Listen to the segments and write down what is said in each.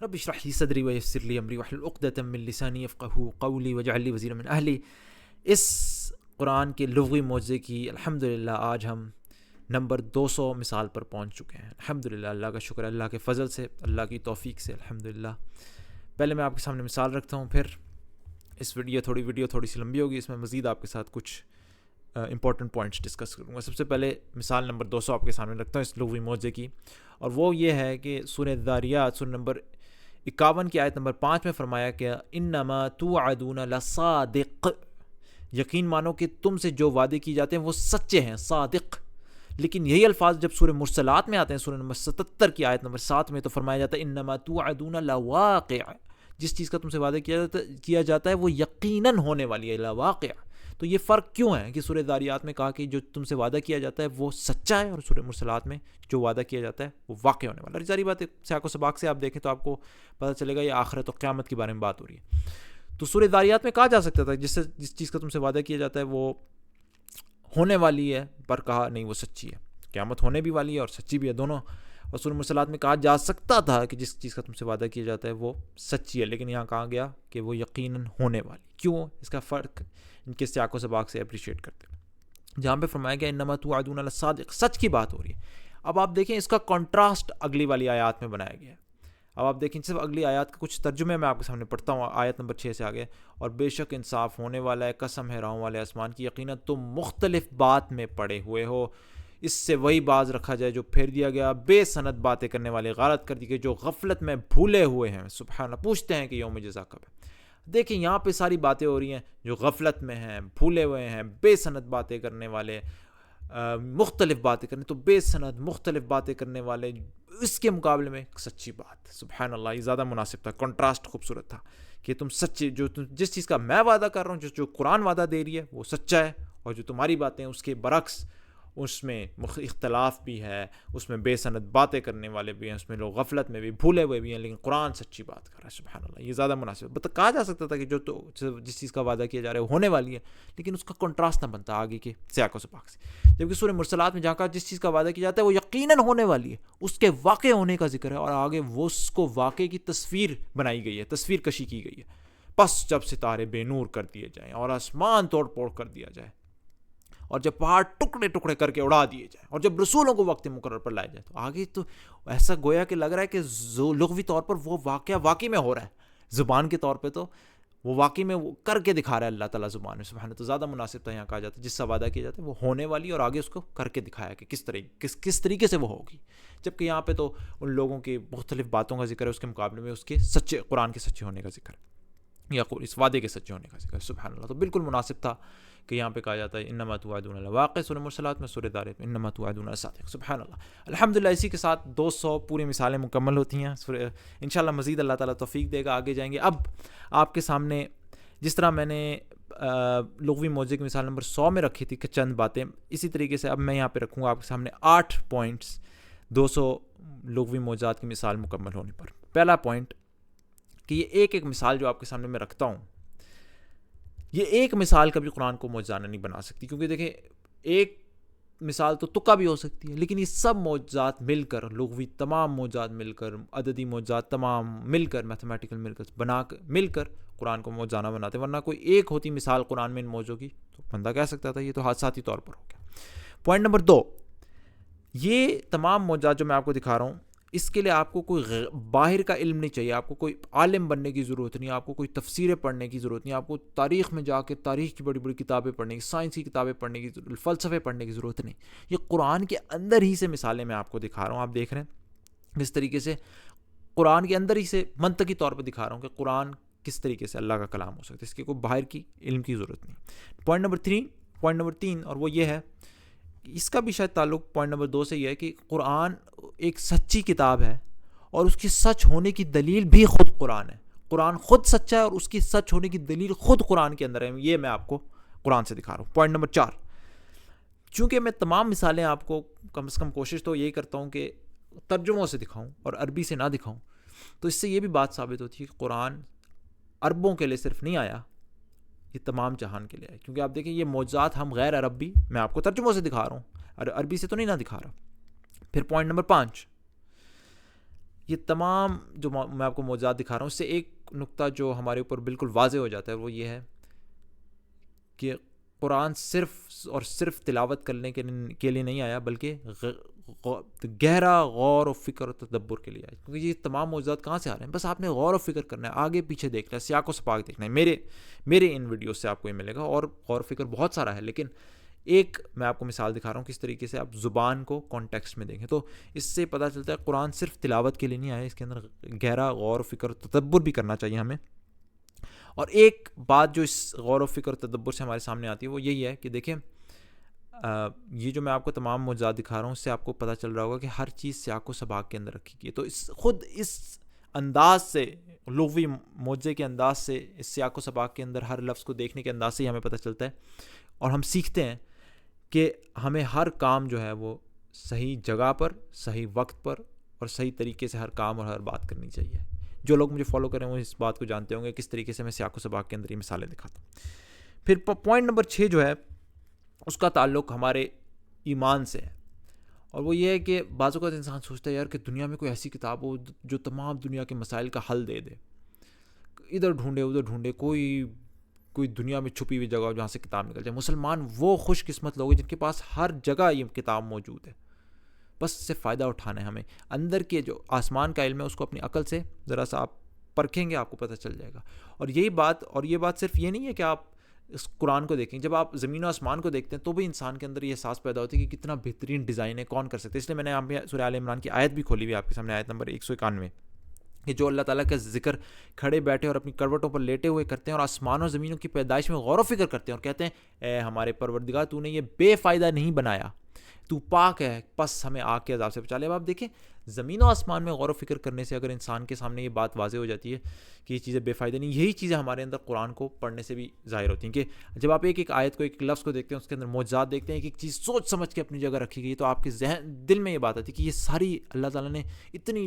رب اشرح لی صدری ویسر لی امری واحلل عقدۃ من لسانی یفقہوا قولی واجعل لی وزیرا من اہلی. اس قرآن کے لغوی معجزے کی الحمدللہ آج ہم نمبر 200 مثال پر پہنچ چکے ہیں. الحمدللہ، اللہ کا شکر ہے، اللہ کے فضل سے، اللہ کی توفیق سے الحمدللہ. پہلے میں آپ کے سامنے مثال رکھتا ہوں، پھر اس ویڈیو تھوڑی سی لمبی ہوگی، اس میں مزید آپ کے ساتھ کچھ امپورٹنٹ پوائنٹس ڈسکس کروں گا. سب سے پہلے مثال نمبر 200 آپ کے سامنے رکھتا ہوں اس لغوی معجزے کی، اور وہ یہ ہے کہ سورہ ذاریات سورہ نمبر 51 کی آیت نمبر 5 میں فرمایا کہ انما توعدون لصادق، یقین مانو کہ تم سے جو وعدے کی جاتے ہیں وہ سچے ہیں، صادق. لیکن یہی الفاظ جب سورہ مرسلات میں آتے ہیں، سورہ نمبر 77 کی آیت نمبر 7 میں، تو فرمایا جاتا ہے انما توعدون لواقع، جس چیز کا تم سے وعدہ کیا جاتا ہے وہ یقیناً ہونے والی ہے، لواقع. تو یہ فرق کیوں ہے کہ سورہ ذاریات میں کہا کہ جو تم سے وعدہ کیا جاتا ہے وہ سچا ہے، اور سورہ مرسلات میں جو وعدہ کیا جاتا ہے وہ واقع ہونے والا ہے. ساری بات سیاق و سباق سے آپ دیکھیں تو آپ کو پتہ چلے گا یہ آخرت و قیامت کے بارے میں بات ہو رہی ہے. تو سورہ ذاریات میں کہا جا سکتا تھا جس چیز کا تم سے وعدہ کیا جاتا ہے وہ ہونے والی ہے، پر کہا نہیں وہ سچی ہے. قیامت ہونے بھی والی ہے اور سچی بھی ہے، دونوں. اور سورہ مرسلات میں کہا جا سکتا تھا کہ جس چیز کا تم سے وعدہ کیا جاتا ہے وہ سچی ہے، لیکن یہاں کہا گیا کہ وہ یقیناً ہونے والی. کیوں؟ اس کا فرق ان کے سیاق و سباق سے اپریشیٹ کرتے ہیں. جہاں پہ فرمایا گیا انما توعدون لصادق، سچ کی بات ہو رہی ہے. اب آپ دیکھیں اس کا کنٹراسٹ اگلی والی آیات میں بنایا گیا ہے. اب آپ دیکھیں صرف اگلی آیات کا کچھ ترجمے میں آپ کے سامنے پڑھتا ہوں، آیت نمبر 6 سے آگے. اور بے شک انصاف ہونے والا ہے، قسم ہے راہوں والے آسمان کی، یقیناً تم مختلف بات میں پڑے ہوئے ہو. اس سے وہی باز رکھا جائے جو پھیر دیا گیا، بے سند باتیں کرنے والے غارت کر دی گئی جو غفلت میں بھولے ہوئے ہیں. سبحان اللہ. پوچھتے ہیں کہ یوم جزا کب ہے. دیکھیں یہاں پہ ساری باتیں ہو رہی ہیں جو غفلت میں ہیں، بھولے ہوئے ہیں، بے سند باتیں کرنے والے، مختلف باتیں کرنے، تو بے سند مختلف باتیں کرنے والے، اس کے مقابلے میں سچی بات. سبحان اللہ. یہ زیادہ مناسب تھا، کنٹراسٹ خوبصورت تھا کہ تم سچے، جس چیز کا میں وعدہ کر رہا ہوں، جو قرآن وعدہ دے رہی ہے وہ سچا ہے، اور جو تمہاری باتیں اس کے برعکس، اس میں اختلاف بھی ہے، اس میں بے سند باتیں کرنے والے بھی ہیں، اس میں لوگ غفلت میں بھی بھولے ہوئے بھی ہیں، لیکن قرآن سچی بات کر رہا ہے. سبحان اللہ. یہ زیادہ مناسب کہا جا سکتا تھا کہ جس چیز کا وعدہ کیا جا رہا ہے وہ ہونے والی ہے، لیکن اس کا کنٹراسٹ نہ بنتا آگے کے سیاق و سباق سے. جبکہ سورہ مرسلات میں جہاں کہا جس چیز کا وعدہ کیا جاتا ہے وہ یقیناً ہونے والی ہے، اس کے واقع ہونے کا ذکر ہے، اور آگے وہ اس کو واقع کی تصویر بنائی گئی ہے، تصویر کشی کی گئی ہے. پس جب ستارے بے نور کر دیے جائیں اور آسمان توڑ پھوڑ کر دیا جائے، اور جب پہاڑ ٹکڑے ٹکڑے کر کے اڑا دیے جائیں، اور جب رسولوں کو وقت مقرر پر لائے جائے، تو آگے تو ایسا گویا کہ لگ رہا ہے کہ لغوی طور پر وہ واقعہ واقعی میں ہو رہا ہے، زبان کے طور پہ تو وہ واقعی میں وہ کر کے دکھا رہا ہے اللہ تعالیٰ زبان میں. سبحانہ. تو زیادہ مناسب تھا یہاں کہا جاتا ہے جس سے وعدہ کیا جاتا ہے وہ ہونے والی، اور آگے اس کو کر کے دکھایا کہ کس طریقے سے وہ ہوگی. جبکہ یہاں پہ تو ان لوگوں کی مختلف باتوں کا ذکر ہے، اس کے مقابلے میں اس کے سچے قرآن کے سچے ہونے کا ذکر ہے، یا اس وعدے کے سچے ہونے کا ذکر ہے. سبحان اللہ. تو بالکل مناسب تھا کہ یہاں پہ کہا جاتا ہے انما توعدون لواقع، سورہ مرسلات میں، سورہ ذاریات میں انما توعدون لصادق. سبحان اللہ. الحمدللہ. اسی کے ساتھ 200 پوری مثالیں مکمل ہوتی ہیں. انشاءاللہ مزید اللہ تعالیٰ توفیق دے گا، آگے جائیں گے. اب آپ کے سامنے جس طرح میں نے لغوی معجزے کی مثال نمبر 100 میں رکھی تھی کہ چند باتیں، اسی طریقے سے اب میں یہاں پہ رکھوں گا آپ کے سامنے 8 پوائنٹس 200 لغوی معجزات کی مثال مکمل ہونے پر. پہلا پوائنٹ کہ یہ ایک مثال جو آپ کے سامنے میں رکھتا ہوں، یہ ایک مثال کبھی قرآن کو معجزانہ نہیں بنا سکتی، کیونکہ دیکھیں ایک مثال تو تکا بھی ہو سکتی ہے، لیکن یہ سب معجزات مل کر، لغوی تمام معجزات مل کر، عددی معجزات تمام مل کر، میتھمیٹیکل مل کر قرآن کو معجزانہ بناتے. ورنہ کوئی ایک ہوتی مثال قرآن میں ان معجزوں کی تو بندہ کہہ سکتا تھا یہ تو حادثاتی طور پر ہو گیا. پوائنٹ نمبر 2، یہ تمام معجزات جو میں آپ کو دکھا رہا ہوں، اس کے لیے آپ کو کوئی باہر کا علم نہیں چاہیے، آپ کو کوئی عالم بننے کی ضرورت نہیں، آپ کو کوئی تفسیریں پڑھنے کی ضرورت نہیں، آپ کو تاریخ میں جا کے تاریخ کی بڑی بڑی کتابیں پڑھنے کی، سائنس کی کتابیں پڑھنے کی، فلسفے پڑھنے کی ضرورت نہیں. یہ قرآن کے اندر ہی سے مثالیں میں آپ کو دکھا رہا ہوں. آپ دیکھ رہے ہیں کس طریقے سے قرآن کے اندر ہی سے منطقی طور پہ دکھا رہا ہوں کہ قرآن کس طریقے سے اللہ کا کلام ہو سکتا ہے، اس کی کوئی باہر کی علم کی ضرورت نہیں. پوائنٹ نمبر 3 اور وہ یہ ہے، اس کا بھی شاید تعلق پوائنٹ نمبر 2 سے یہ ہے کہ قرآن ایک سچی کتاب ہے، اور اس کی سچ ہونے کی دلیل بھی خود قرآن ہے. قرآن خود سچا ہے، اور اس کی سچ ہونے کی دلیل خود قرآن کے اندر ہے. یہ میں آپ کو قرآن سے دکھا رہا ہوں. پوائنٹ نمبر 4، چونکہ میں تمام مثالیں آپ کو کم از کم کوشش تو یہی کرتا ہوں کہ ترجموں سے دکھاؤں اور عربی سے نہ دکھاؤں، تو اس سے یہ بھی بات ثابت ہوتی ہے کہ قرآن عربوں کے لیے صرف نہیں آیا، یہ تمام جہان کے لیے ہے. کیونکہ آپ دیکھیں یہ معجزات ہم غیر عرب بھی میں آپ کو ترجموں سے دکھا رہا ہوں، عربی سے تو نہیں نہ دکھا رہا. پھر پوائنٹ نمبر 5، یہ تمام جو میں آپ کو معجزات دکھا رہا ہوں، اس سے ایک نقطہ جو ہمارے اوپر بالکل واضح ہو جاتا ہے وہ یہ ہے کہ قرآن صرف اور صرف تلاوت کرنے کے لیے نہیں آیا، بلکہ گہرا غور و فکر و تدبر کے لیے آیا. کیونکہ یہ تمام معجزات کہاں سے آ رہے ہیں؟ بس آپ نے غور و فکر کرنا ہے، آگے پیچھے دیکھنا ہے، سیاق و سباق دیکھنا ہے. میرے ان ویڈیوز سے آپ کو یہ ملے گا، اور غور و فکر بہت سارا ہے، لیکن ایک میں آپ کو مثال دکھا رہا ہوں کس طریقے سے آپ زبان کو کانٹیکسٹ میں دیکھیں. تو اس سے پتہ چلتا ہے قرآن صرف تلاوت کے لیے نہیں آیا، اس کے اندر گہرا غور و فکر و تدبر بھی کرنا چاہیے ہمیں. اور ایک بات جو اس غور و فکر و تدبر سے ہمارے سامنے آتی ہے وہ یہی ہے کہ دیکھیں یہ جو میں آپ کو تمام معجزات دکھا رہا ہوں، اس سے آپ کو پتہ چل رہا ہوگا کہ ہر چیز سیاق و سباق کے اندر رکھی گئی ہے. تو اس انداز سے، لغوی معجزے کے انداز سے، اس سیاق و سباق کے اندر ہر لفظ کو دیکھنے کے انداز سے ہی ہمیں پتہ چلتا ہے، اور ہم سیکھتے ہیں کہ ہمیں ہر کام جو ہے وہ صحیح جگہ پر، صحیح وقت پر اور صحیح طریقے سے ہر کام اور ہر بات کرنی چاہیے. جو لوگ مجھے فالو کریں وہ اس بات کو جانتے ہوں گے کس طریقے سے میں سیاق و سباق کے اندر یہ مثالیں دکھاتا ہوں. پھر پوائنٹ نمبر 6 جو ہے اس کا تعلق ہمارے ایمان سے ہے، اور وہ یہ ہے کہ بعض اوقات انسان سوچتا ہے یار کہ دنیا میں کوئی ایسی کتاب ہو جو تمام دنیا کے مسائل کا حل دے دے. ادھر ڈھونڈے ادھر ڈھونڈے، کوئی دنیا میں چھپی ہوئی جگہ ہو جہاں سے کتاب نکل جائے. مسلمان وہ خوش قسمت لوگ ہیں جن کے پاس ہر جگہ یہ کتاب موجود ہے، بس اس سے فائدہ اٹھانا ہے ہمیں. اندر کے جو آسمان کا علم ہے اس کو اپنی عقل سے ذرا سا آپ پرکھیں گے، آپ کو پتہ چل جائے گا. اور یہ بات صرف یہ نہیں ہے کہ آپ اس قرآن کو دیکھیں، جب آپ زمین و آسمان کو دیکھتے ہیں تو بھی انسان کے اندر یہ احساس پیدا ہوتی ہے کہ کتنا بہترین ڈیزائن ہے، کون کر سکتے. اس لیے میں نے یہاں پہ سورہ آل عمران کی آیت بھی کھولی ہوئی آپ کے سامنے، آیت نمبر 191، کہ جو اللہ تعالیٰ کا ذکر کھڑے بیٹھے اور اپنی کروٹوں پر لیٹے ہوئے کرتے ہیں اور آسمان اور زمینوں کی پیدائش میں غور و فکر کرتے ہیں اور کہتے ہیں اے ہمارے پروردگار تو نے یہ بے فائدہ نہیں بنایا، تو پاک ہے، پس ہمیں آگ کے عذاب سے بچا لے. اب آپ دیکھیں زمین و آسمان میں غور و فکر کرنے سے اگر انسان کے سامنے یہ بات واضح ہو جاتی ہے کہ یہ چیزیں بے فائدہ نہیں، یہی چیزیں ہمارے اندر قرآن کو پڑھنے سے بھی ظاہر ہوتی ہیں. کہ جب آپ ایک آیت کو، ایک لفظ کو دیکھتے ہیں، اس کے اندر معجزات دیکھتے ہیں، ایک چیز سوچ سمجھ کے اپنی جگہ رکھی گئی، تو آپ کے دل میں یہ بات آتی ہے کہ یہ ساری اللہ تعالیٰ نے اتنی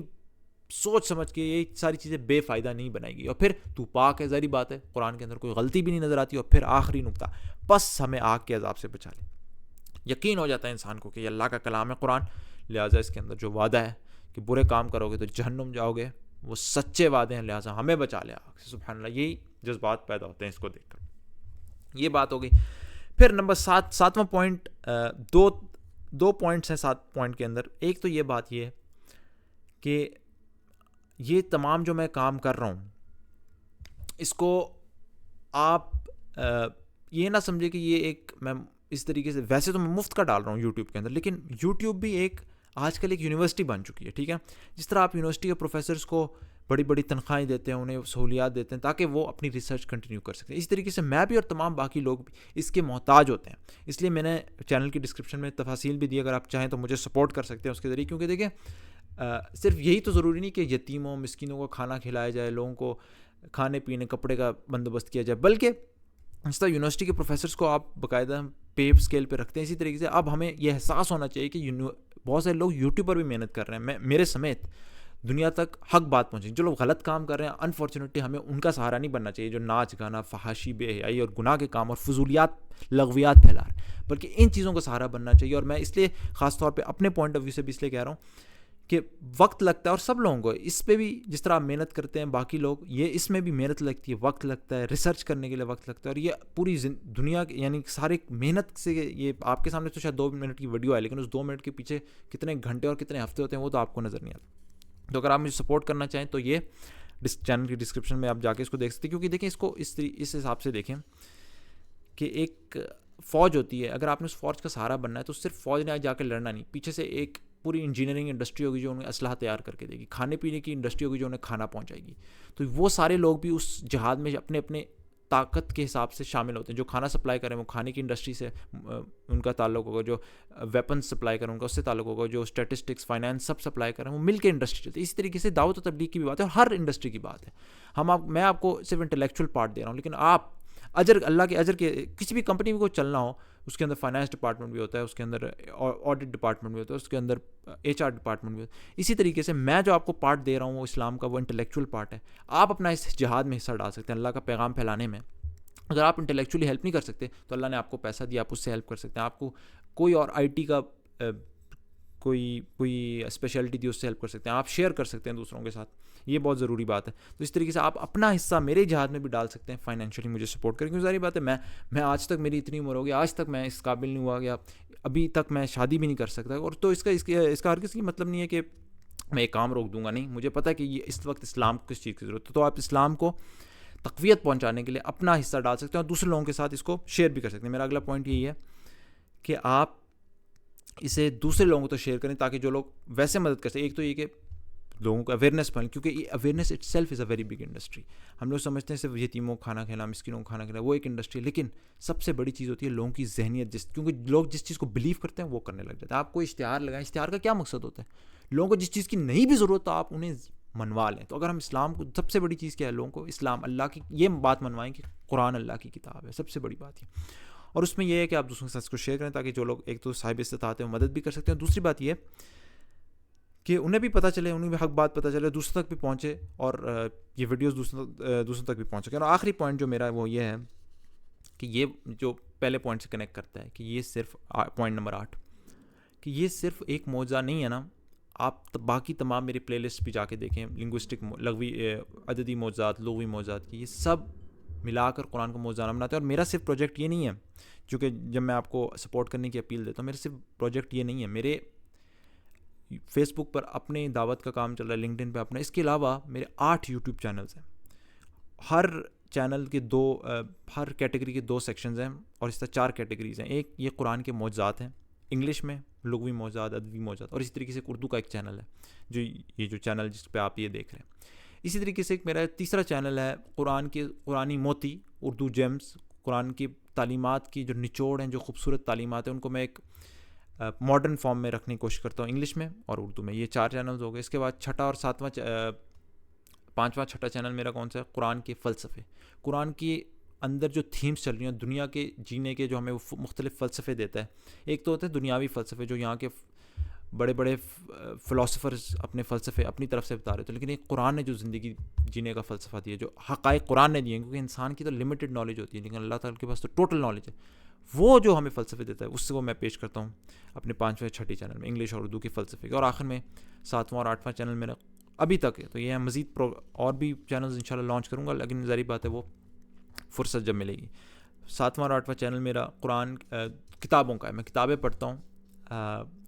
سوچ سمجھ کے یہ ساری چیزیں بے فائدہ نہیں بنائی گئی. اور پھر تو پاک ہے، ظاہری بات ہے قرآن کے اندر کوئی غلطی بھی نہیں نظر آتی. اور پھر آخری نقطہ، پس ہمیں آگ کے عذاب سے بچا لے. یقین ہو جاتا ہے انسان کو کہ یہ اللہ کا کلام ہے قرآن، لہٰذا اس کے اندر جو وعدہ ہے کہ برے کام کرو گے تو جہنم جاؤ گے، وہ سچے وعدے ہیں، لہٰذا ہمیں بچا لے آگ سے. سبحان اللہ، یہی جذبات پیدا ہوتے ہیں اس کو دیکھ کر. یہ بات ہو گئی. پھر نمبر 7واں پوائنٹ، دو پوائنٹس ہیں 7 پوائنٹ کے اندر. ایک تو یہ بات یہ ہے کہ یہ تمام جو میں کام کر رہا ہوں اس کو آپ یہ نہ سمجھے کہ یہ ایک میں اس طریقے سے، ویسے تو میں مفت کا ڈال رہا ہوں یوٹیوب کے اندر، لیکن یوٹیوب بھی آج کل ایک یونیورسٹی بن چکی ہے. ٹھیک ہے، جس طرح آپ یونیورسٹی کے پروفیسرز کو بڑی بڑی تنخواہیں دیتے ہیں، انہیں سہولیات دیتے ہیں تاکہ وہ اپنی ریسرچ کنٹینیو کر سکیں، اس طریقے سے میں بھی اور تمام باقی لوگ بھی اس کے محتاج ہوتے ہیں. اس لیے میں نے چینل کی ڈسکرپشن میں تفاصیل بھی دی، اگر آپ چاہیں تو مجھے سپورٹ کر سکتے ہیں اس کے ذریعے. کیونکہ دیکھیں صرف یہی تو ضروری نہیں کہ یتیموں مسکینوں کو کھانا کھلایا جائے، لوگوں کو کھانے پینے کپڑے کا بندوبست کیا جائے، بلکہ اس طرح یونیورسٹی کے پروفیسرز کو آپ باقاعدہ پے اسکیل پہ رکھتے ہیں. اسی طریقے سے اب ہمیں یہ احساس ہونا چاہیے کہ بہت سارے لوگ یوٹیوب پر بھی محنت کر رہے ہیں، میرے سمیت دنیا تک حق بات پہنچے. جو لوگ غلط کام کر رہے ہیں انفارچونیٹلی ہمیں ان کا سہارا نہیں بننا چاہیے، جو ناچ گانا، فحاشی، بے حیائی اور گناہ کے کام اور فضولیات لغویات پھیلا رہے ہیں، بلکہ ان چیزوں کا سہارا بننا چاہیے. اور میں اس لیے خاص طور پہ اپنے پوائنٹ آف ویو سے بھی اس لیے کہہ رہا ہوں کہ وقت لگتا ہے، اور سب لوگوں کو اس پہ بھی جس طرح محنت کرتے ہیں باقی لوگ، یہ اس میں بھی محنت لگتی ہے، وقت لگتا ہے، ریسرچ کرنے کے لیے وقت لگتا ہے. اور یہ پوری دنیا یعنی سارے محنت سے، یہ آپ کے سامنے تو شاید 2 منٹ کی ویڈیو ہے، لیکن اس 2 منٹ کے پیچھے کتنے گھنٹے اور کتنے ہفتے ہوتے ہیں وہ تو آپ کو نظر نہیں آتا. تو اگر آپ مجھے سپورٹ کرنا چاہیں تو یہ چینل کی ڈسکرپشن میں آپ جا کے اس کو دیکھ سکتے ہیں. کیونکہ دیکھیں اس کو اس حساب سے دیکھیں کہ ایک فوج ہوتی ہے، اگر آپ نے اس فوج کا سہارا بننا ہے تو صرف فوج نے جا کے لڑنا نہیں، پیچھے سے ایک پوری انجینئرنگ انڈسٹری ہوگی جو انہیں اسلحہ تیار کر کے دے گی، کھانے پینے کی انڈسٹری ہوگی جو انہیں کھانا پہنچائے گی. تو وہ سارے لوگ بھی اس جہاد میں اپنے اپنے طاقت کے حساب سے شامل ہوتے ہیں. جو کھانا سپلائی کریں وہ کھانے کی انڈسٹری سے ان کا تعلق ہوگا، جو ویپنز سپلائی کریں ان کا اس سے تعلق ہوگا، جو اسٹیٹسٹکس، فائنانس سب سپلائی کریں وہ مل کے انڈسٹری چلتی ہے. اسی طریقے سے دعوت و تبلیغ کی بھی بات ہے، اور ہر انڈسٹری کی بات ہے. میں آپ کو صرف انٹلیکچوئل پارٹ دے رہا ہوں، لیکن آپ اللہ کے اجر کے کسی بھی کمپنی کو چلنا ہو اس کے اندر فائنانس ڈپارٹمنٹ بھی ہوتا ہے، اس کے اندر آڈٹ ڈپارٹمنٹ بھی ہوتا ہے، اس کے اندر HR ڈپارٹمنٹ بھی ہوتا ہے. اسی طریقے سے میں جو آپ کو پارٹ دے رہا ہوں وہ اسلام کا وہ انٹلیکچوئل پارٹ ہے. آپ اپنا اس جہاد میں حصہ ڈال سکتے ہیں اللہ کا پیغام پھیلانے میں. اگر آپ انٹلیکچولی ہیلپ نہیں کر سکتے تو اللہ نے آپ کو پیسہ دیا، آپ اس سے ہیلپ کر سکتے ہیں. آپ کو کوئی اور IT کا کوئی اسپیشلٹی دی اس سے ہیلپ کر سکتے ہیں, آپ شیئر کر سکتے ہیں دوسروں کے ساتھ, یہ بہت ضروری بات ہے. تو اس طریقے سے آپ اپنا حصہ میرے جہاد میں بھی ڈال سکتے ہیں, فائنینشلی مجھے سپورٹ کریں, کیونکہ ظاہر بات ہے میں آج تک میری اتنی عمر ہو گئی, آج تک میں اس قابل نہیں ہوا گیا, ابھی تک میں شادی بھی نہیں کر سکتا. اور تو اس کا ہر کسی مطلب نہیں ہے کہ میں ایک کام روک دوں گا, نہیں, مجھے پتہ ہے کہ یہ اس وقت اسلام کو کس چیز کی ضرورت ہے. تو آپ اسلام کو تقویت پہنچانے کے لیے اپنا حصہ ڈال سکتے ہیں اور دوسرے لوگوں کے ساتھ اس کو شیئر بھی کر سکتے ہیں. میرا اگلا پوائنٹ یہی ہے کہ آپ اسے دوسرے لوگوں کو تو شیئر کریں تاکہ جو لوگ ویسے مدد کر سکیں. ایک تو یہ کہ لوگوں کو اویئرنیس پہنچے, کیونکہ یہ awareness it self is a very big industry. ہم لوگ سمجھتے ہیں صرف یتیموں کو کھانا کھلانا, مسکینوں کو کھانا کھلانا, وہ ایک انڈسٹری, لیکن سب سے بڑی چیز ہوتی ہے لوگوں کی ذہنیت, کیونکہ لوگ جس چیز کو بلیو کرتے ہیں وہ کرنے لگ جاتے ہیں. آپ کوئی اشتہار لگائیں, اشتہار کا کیا مقصد ہوتا ہے؟ لوگوں کو جس چیز کی نہیں بھی ضرورت تو آپ انہیں منوا لیں. تو اگر ہم اسلام کو, سب سے بڑی چیز کیا ہے, لوگوں کو اسلام اللہ کی یہ بات منوائیں کہ قرآن اللہ کی کتاب ہے, سب سے بڑی بات یہ. اور اس میں یہ ہے کہ آپ دوسروں کے ساتھ اس کو شیئر کریں تاکہ جو لوگ ایک تو صاحب استطاعت ہیں وہ مدد بھی کر سکتے ہیں, دوسری بات یہ کہ انہیں بھی پتہ چلے, انہیں بھی حق بات پتہ چلے, دوسروں تک بھی پہنچے, اور یہ ویڈیوز دوسروں تک بھی پہنچ سکے. اور آخری پوائنٹ جو میرا وہ یہ ہے کہ یہ جو پہلے پوائنٹ سے کنیکٹ کرتا ہے کہ یہ صرف پوائنٹ نمبر 8 کہ یہ صرف ایک معجزہ نہیں ہے نا. آپ باقی تمام میری پلے لسٹ بھی جا کے دیکھیں, لنگوسٹک لغوی عددی معجزات, لغوی معجزات کی, یہ سب ملا کر قرآن کو معجزانہ بناتے ہیں. اور میرا صرف پروجیکٹ یہ نہیں ہے, چونکہ جب میں آپ کو سپورٹ کرنے کی اپیل دیتا ہوں, میرا صرف پروجیکٹ یہ نہیں ہے, میرے فیس بک پر اپنے دعوت کا کام چل رہا ہے, لنکڈن پہ اپنا, اس کے علاوہ میرے 8 یوٹیوب چینلز ہیں. ہر چینل کے ہر کیٹیگری کے 2 سیکشنز ہیں, اور اس طرح 4 کیٹیگریز ہیں. ایک یہ قرآن کے معجزات ہیں انگلش میں, لغوی معجزات, ادبی معجزات, اور اسی طریقے سے اردو کا ایک چینل ہے جو چینل جس پہ آپ یہ دیکھ رہے ہیں. اسی طریقے سے ایک میرا تیسرا چینل ہے قرآنی موتی, اردو جیمز, قرآن کی تعلیمات کی جو نچوڑ ہیں, جو خوبصورت تعلیمات ہیں, ان کو میں ایک ماڈرن فارم میں رکھنے کی کوشش کرتا ہوں, انگلش میں اور اردو میں. یہ 4 چینلز ہو گئے. اس کے بعد چھٹا اور 5واں چھٹا چینل میرا کون سا ہے, قرآن کے فلسفے. قرآن کی اندر جو تھیمز چل رہی ہیں دنیا کے جینے کے, جو ہمیں وہ مختلف فلسفے دیتا ہے. ایک تو ہوتے ہیں دنیاوی فلسفے جو یہاں کے بڑے بڑے فلاسفرز اپنے فلسفے اپنی طرف سے بتا رہے تھے, لیکن ایک قرآن نے جو زندگی جینے کا فلسفہ دیا, جو حقائق قرآن نے دیے ہیں, کیونکہ انسان کی تو لمیٹڈ نالج ہوتی ہے لیکن اللہ تعالیٰ کے پاس تو ٹوٹل نالج ہے, وہ جو ہمیں فلسفے دیتا ہے اس سے وہ میں پیش کرتا ہوں اپنے 5ویں 6ٹی چینل میں, انگلش اور اردو کے فلسفے کے. اور آخر میں 7واں اور 8واں چینل میرا ابھی تک ہے, تو یہ مزید اور بھی چینلز انشاءاللہ لانچ کروں گا, لیکن ظاہری بات ہے وہ فرصت جب ملے گی. 7واں اور 8واں چینل میرا قرآن کتابوں کا ہے, میں کتابیں پڑھتا ہوں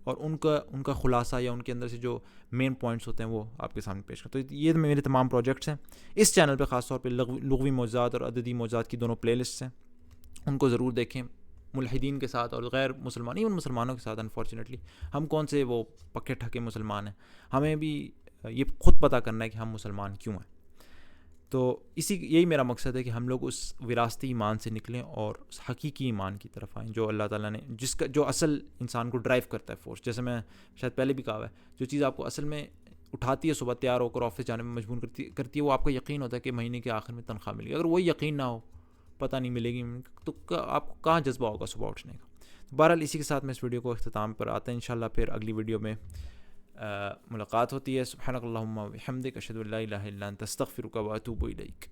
اور ان کا خلاصہ یا ان کے اندر سے جو مین پوائنٹس ہوتے ہیں وہ آپ کے سامنے پیش کرتا ہوں. تو یہ میرے تمام پروجیکٹس ہیں. اس چینل پہ خاص طور پہ لغوی معجزات اور عددی معجزات کی دونوں پلے لسٹس ہیں, ان کو ضرور دیکھیں. ملحدین کے ساتھ اور غیر مسلمان, ایون مسلمانوں کے ساتھ انفارچونیٹلی ہم کون سے وہ پکے ٹھکے مسلمان ہیں, ہمیں بھی یہ خود پتہ کرنا ہے کہ ہم مسلمان کیوں ہیں. تو یہی میرا مقصد ہے کہ ہم لوگ اس وراثتی ایمان سے نکلیں اور حقیقی ایمان کی طرف آئیں جو اللہ تعالیٰ نے جو اصل انسان کو ڈرائیو کرتا ہے فورس. جیسے میں شاید پہلے بھی کہا ہے, جو چیز آپ کو اصل میں اٹھاتی ہے صبح تیار ہو کر آفس جانے میں مجبور کرتی ہے, وہ آپ کا یقین ہوتا ہے کہ مہینے کے آخر میں تنخواہ ملے گی. اگر وہی یقین نہ ہو, پتہ نہیں ملے گی, تو آپ کو کہاں جذبہ ہوگا صبح اٹھنے کا. بہرحال اسی کے ساتھ میں اس ویڈیو کو اختتام پر آتے ہیں. انشاءاللہ پھر اگلی ویڈیو میں ملاقات ہوتی ہے. سبحانک اللہم و بحمدک, اشہد ان لا الہ الا انت, استغفرک و اتوب الیک.